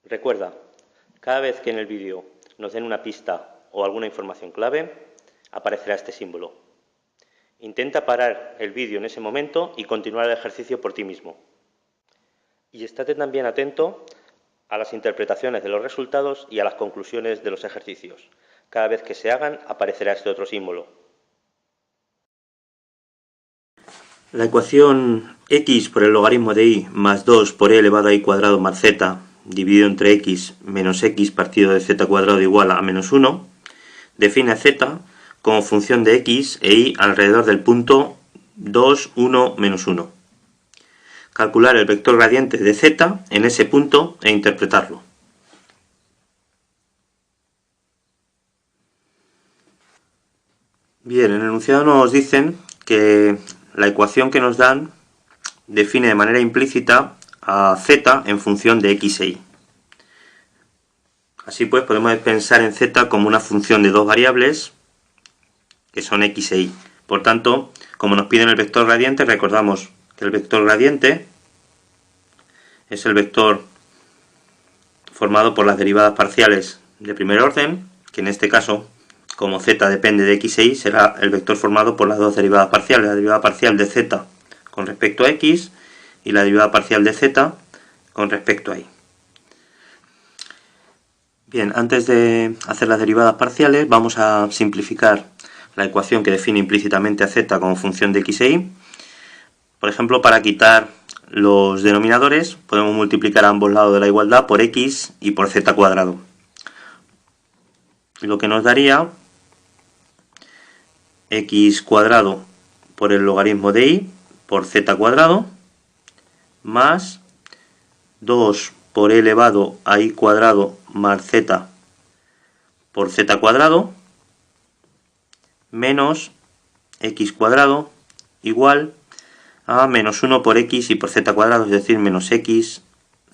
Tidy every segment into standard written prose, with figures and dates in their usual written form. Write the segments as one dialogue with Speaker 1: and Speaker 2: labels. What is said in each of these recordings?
Speaker 1: Recuerda, cada vez que en el vídeo nos den una pista o alguna información clave, aparecerá este símbolo. Intenta parar el vídeo en ese momento y continuar el ejercicio por ti mismo. Y estate también atento a las interpretaciones de los resultados y a las conclusiones de los ejercicios. Cada vez que se hagan, aparecerá este otro símbolo. La ecuación x por el logaritmo de y más 2 por e elevado a y cuadrado más z dividido entre x menos x partido de z cuadrado igual a menos 1 define a z como función de x e y alrededor del punto 2, 1, menos 1. Calcular el vector gradiente de z en ese punto e interpretarlo. Bien, en el enunciado nos dicen que la ecuación que nos dan define de manera implícita a z en función de x e y. Así pues, podemos pensar en z como una función de dos variables que son x e y. Por tanto, como nos piden el vector gradiente, recordamos que el vector gradiente es el vector formado por las derivadas parciales de primer orden, que en este caso, como z depende de x e y, será el vector formado por las dos derivadas parciales, la derivada parcial de z con respecto a x y la derivada parcial de z con respecto a y. Bien, antes de hacer las derivadas parciales, vamos a simplificar la ecuación que define implícitamente a z como función de x e y. Por ejemplo, para quitar los denominadores, podemos multiplicar a ambos lados de la igualdad por x y por z cuadrado. Lo que nos daría x cuadrado por el logaritmo de y por z cuadrado más 2 por e elevado a y cuadrado más z por z cuadrado menos x cuadrado igual a menos 1 por x y por z cuadrado, es decir, menos x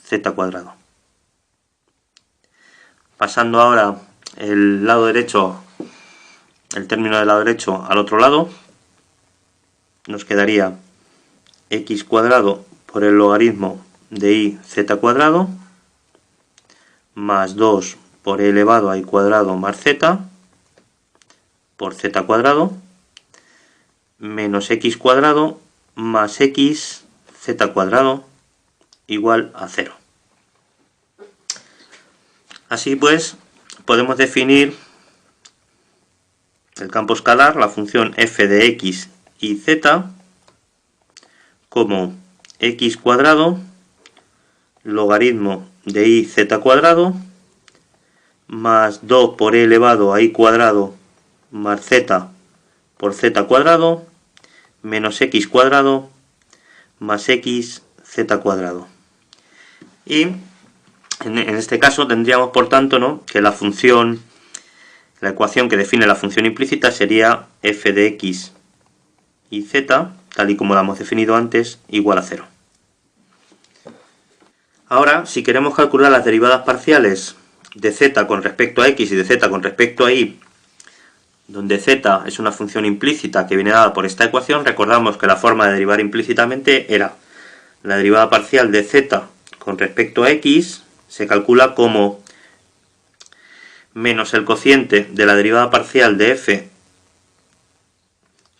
Speaker 1: z cuadrado. Pasando ahora el lado derecho, el término del lado derecho al otro lado, nos quedaría x cuadrado por el logaritmo de y z cuadrado más 2 por e elevado a y cuadrado más z por z cuadrado menos x cuadrado más x z cuadrado igual a 0. Así pues, podemos definir el campo escalar, la función f de x y z, como x cuadrado logaritmo de y z cuadrado más 2 por e elevado a y cuadrado más z por z cuadrado menos x cuadrado más x z cuadrado. Y en este caso tendríamos, por tanto, ¿no?, que la ecuación que define la función implícita sería f de x y z, tal y como la hemos definido antes, igual a 0. Ahora, si queremos calcular las derivadas parciales de z con respecto a x y de z con respecto a y, donde z es una función implícita que viene dada por esta ecuación, recordamos que la forma de derivar implícitamente era la derivada parcial de z con respecto a x se calcula como menos el cociente de la derivada parcial de f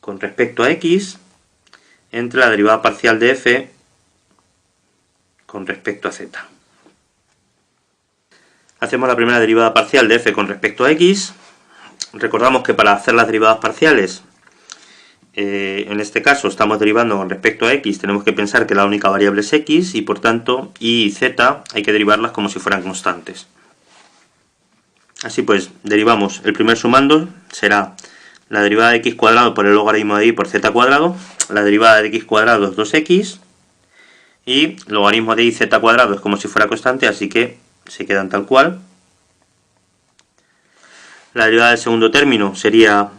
Speaker 1: con respecto a x entre la derivada parcial de f con respecto a z. Hacemos la primera derivada parcial de f con respecto a x. Recordamos que para hacer las derivadas parciales, en este caso estamos derivando con respecto a x, tenemos que pensar que la única variable es x y por tanto y z hay que derivarlas como si fueran constantes. Así pues, derivamos el primer sumando, será la derivada de x cuadrado por el logaritmo de y por z cuadrado, la derivada de x cuadrado es 2x y logaritmo de y z cuadrado es como si fuera constante, así que se quedan tal cual. La derivada del segundo término sería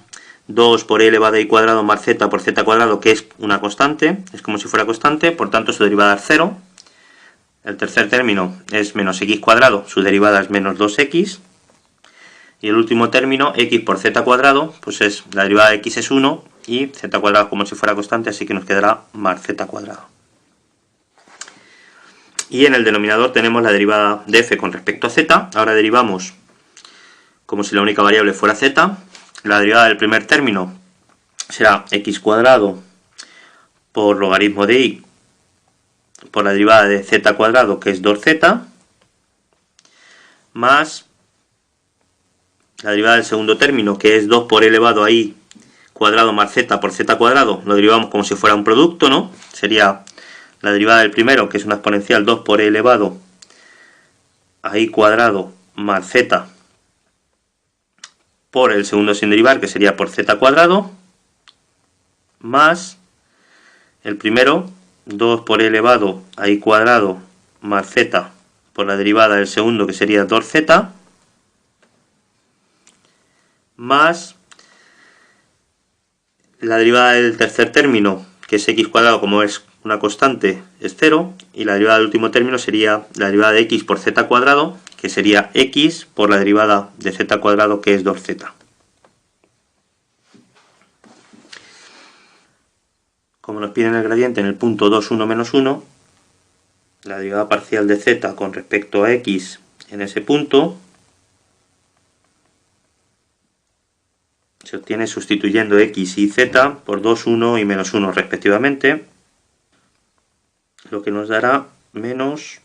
Speaker 1: 2 por e elevado a y cuadrado más z por z cuadrado, que es una constante, es como si fuera constante, por tanto su derivada es 0. El tercer término es menos x cuadrado, su derivada es menos 2x. Y el último término, x por z cuadrado, pues es la derivada de x es 1 y z cuadrado como si fuera constante, así que nos quedará más z cuadrado. y en el denominador tenemos la derivada de f con respecto a z. Ahora derivamos como si la única variable fuera z. La derivada del primer término será x cuadrado por logaritmo de y por la derivada de z cuadrado, que es 2z, más la derivada del segundo término, que es 2 por e elevado a y cuadrado más z por z cuadrado. Lo derivamos como si fuera un producto, ¿no? Sería la derivada del primero, que es una exponencial 2 por e elevado a y cuadrado más z por el segundo sin derivar, que sería por z cuadrado, más el primero, 2 por e elevado a y cuadrado más z por la derivada del segundo, que sería 2z, más la derivada del tercer término, que es x cuadrado, como es una constante, es 0, y la derivada del último término sería la derivada de x por z cuadrado, que sería x por la derivada de z cuadrado, que es 2z. Como nos piden el gradiente en el punto 2, 1, menos 1, la derivada parcial de z con respecto a x en ese punto se obtiene sustituyendo x y z por 2, 1 y menos 1 respectivamente, lo que nos dará menos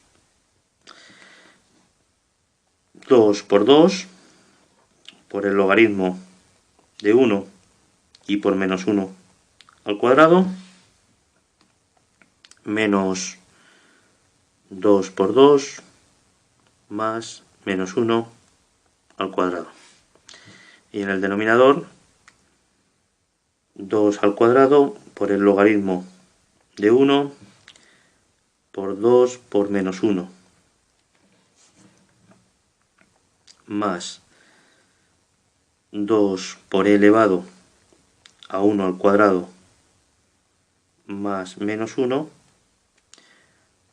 Speaker 1: 2 por 2 por el logaritmo de 1 y por menos 1 al cuadrado, menos 2 por 2 más menos 1 al cuadrado. Y en el denominador 2 al cuadrado por el logaritmo de 1 por 2 por menos 1 más 2 por e elevado a 1 al cuadrado más menos 1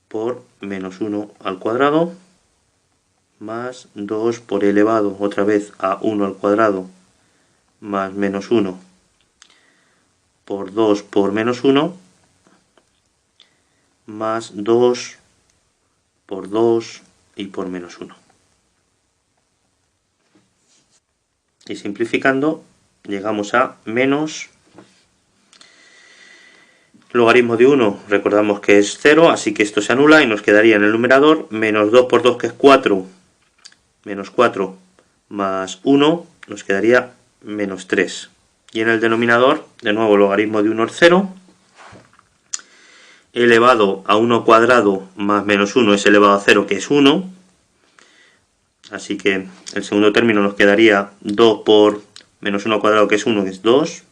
Speaker 1: por menos 1 al cuadrado más 2 por e elevado otra vez a 1 al cuadrado más menos 1 por 2 por menos 1 más 2 por 2 y por menos 1. Y simplificando llegamos a menos logaritmo de 1, recordamos que es 0, así que esto se anula y nos quedaría en el numerador menos 2 por 2, que es 4, menos 4 más 1, nos quedaría menos 3. Y en el denominador, de nuevo, logaritmo de 1 es 0, elevado a 1 cuadrado más menos 1 es elevado a 0, que es 1, así que el segundo término nos quedaría 2 por menos 1 cuadrado, que es 1, que es 2.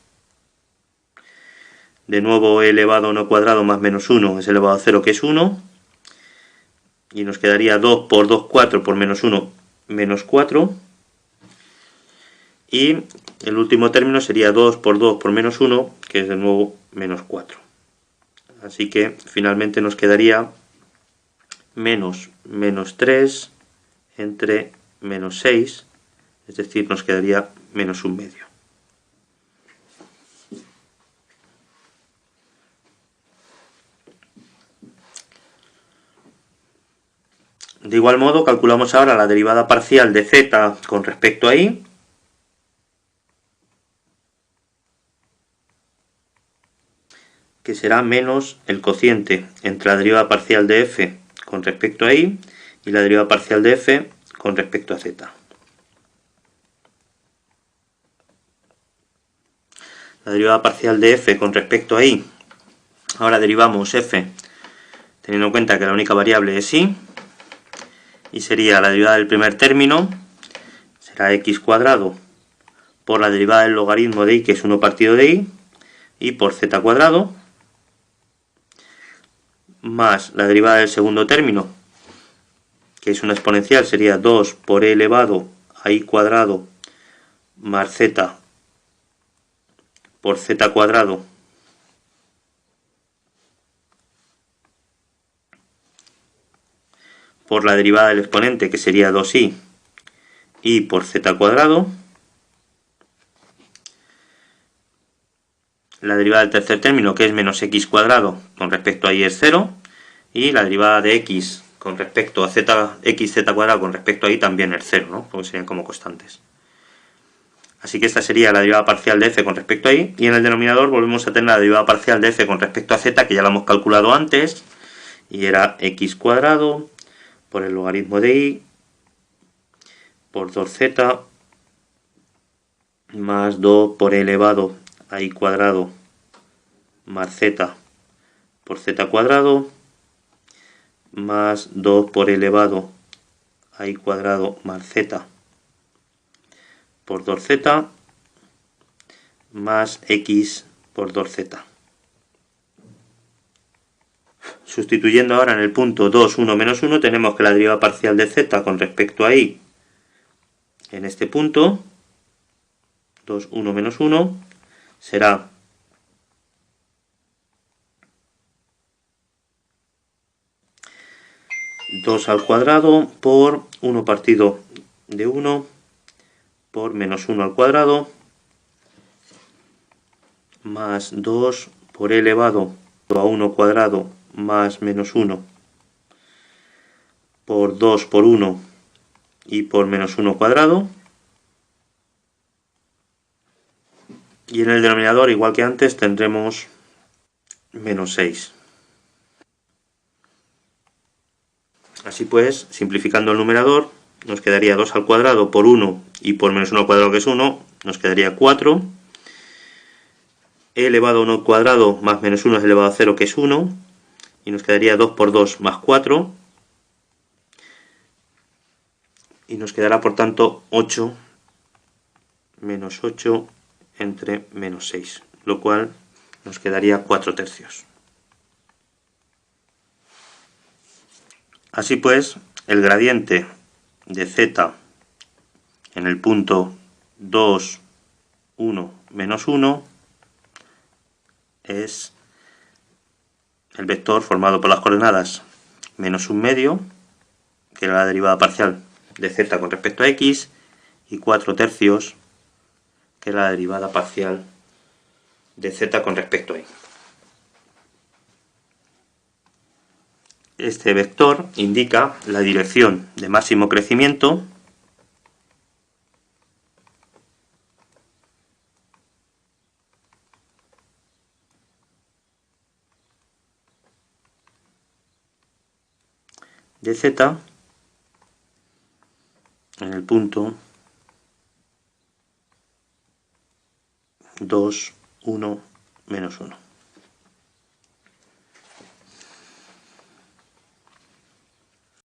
Speaker 1: De nuevo, elevado a 1 cuadrado más menos 1 es elevado a 0, que es 1. Y nos quedaría 2 por 2, 4 por menos 1, menos 4. Y el último término sería 2 por 2 por menos 1, que es de nuevo menos 4. Así que finalmente nos quedaría menos 3 entre menos 6, es decir, nos quedaría menos 1/2. De igual modo, calculamos ahora la derivada parcial de z con respecto a y. Que será menos el cociente entre la derivada parcial de f con respecto a y la derivada parcial de f con respecto a z. La derivada parcial de f con respecto a y, ahora derivamos f teniendo en cuenta que la única variable es y, y sería la derivada del primer término, será x cuadrado por la derivada del logaritmo de y, que es 1 partido de y por z cuadrado, más la derivada del segundo término, que es una exponencial, sería 2 por e elevado a y cuadrado más z por z cuadrado por la derivada del exponente, que sería 2y por z cuadrado. La derivada del tercer término, que es menos x cuadrado con respecto a y, es 0, y la derivada de x con respecto a z, x, z cuadrado con respecto a y también el 0, ¿no? Porque serían como constantes. Así que esta sería la derivada parcial de f con respecto a y, y en el denominador volvemos a tener la derivada parcial de f con respecto a z, que ya la hemos calculado antes, y era x cuadrado por el logaritmo de y por 2z más 2 por e elevado a y cuadrado más z por z cuadrado más 2 por e elevado a y cuadrado más z por 2z más x por 2z. Sustituyendo ahora en el punto 2, 1, menos 1, tenemos que la derivada parcial de z con respecto a y en este punto, 2, 1, menos 1, será dos al cuadrado por 1 partido de 1 por menos 1 al cuadrado más 2 por e elevado a 1 cuadrado más menos 1 por 2 por 1 y por menos 1 cuadrado. Y en el denominador, igual que antes, tendremos menos 6. Así pues, simplificando el numerador, nos quedaría 2 al cuadrado por 1 y por menos 1 al cuadrado, que es 1, nos quedaría 4. E elevado a 1 al cuadrado más menos 1 es elevado a 0, que es 1. Y nos quedaría 2 por 2 más 4. Y nos quedará, por tanto, 8 menos 8 entre menos 6, lo cual nos quedaría 4 tercios. Así pues, el gradiente de z en el punto 2, 1, menos 1 es el vector formado por las coordenadas menos 1 medio, que era la derivada parcial de z con respecto a x, y 4 tercios, que era la derivada parcial de z con respecto a y. Este vector indica la dirección de máximo crecimiento de z en el punto 2, 1, menos 1.